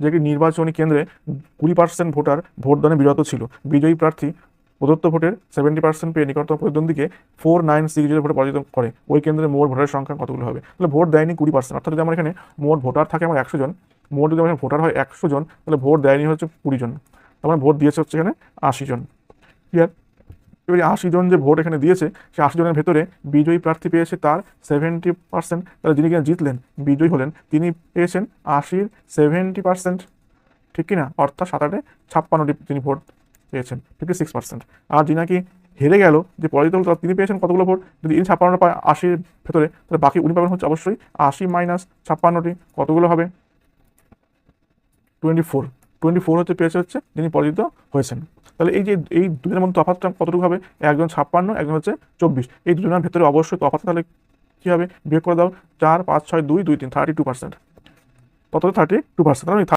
যে একটি নির্বাচনী কেন্দ্রে 20% ভোটার ভোটদানে বিরত ছিল। বিজয়ী প্রার্থী প্রদত্ত ভোটের 70% পেয়ে নিকটতম প্রতিদ্বন্দ্বীকে 4960 ভোটে পরাজিত করে। ওই কেন্দ্রে মোট ভোটারের সংখ্যা কতগুলো হবে? তাহলে ভোট দেয়নি 20%, অর্থাৎ যদি আমার এখানে মোট ভোটার থাকে আমার 100 জন, মোট যদি আমার ভোটার হয় 100 জন, তাহলে ভোট দেয়নি হচ্ছে 20 জন, তার মানে ভোট দিয়েছে হচ্ছে এখানে 80 জন। ক্লিয়ার? এবার 80 জন যে ভোট এখানে দিয়েছে, সে 80 জনের ভেতরে বিজয়ী প্রার্থী পেয়েছে তার 70%, তাহলে যিনি কিনা জিতলেন, বিজয়ী হলেন, তিনি পেয়েছেন 80-র 70%, ঠিক কিনা? অর্থাৎ 7-8 56টি তিনি ভোট পেয়েছেন, 56%। আর যিনি নাকি হেরে গেল, যে পরাজিত হল, তিনি পেয়েছেন কতগুলো ভোট? যদি ইনি 56 পায় 80-র ভেতরে, তাহলে বাকি উনি পাবেন হচ্ছে অবশ্যই 80 মাইনাস 56টি, কতগুলো হবে? 24 হচ্ছে পেয়েছে হচ্ছে যিনি পরাজিত হয়েছেন। তাহলে এই যে এই দুজনের মধ্যে তফাৎটা কতটুকু হবে? একজন 56, একজন হচ্ছে 24, এই দুজনের ভেতরে অবশ্যই তফাৎ, তাহলে কী হবে? বিয়োগ করে দাও, 4 5 6 2 2 3, 32%, কত? 32%।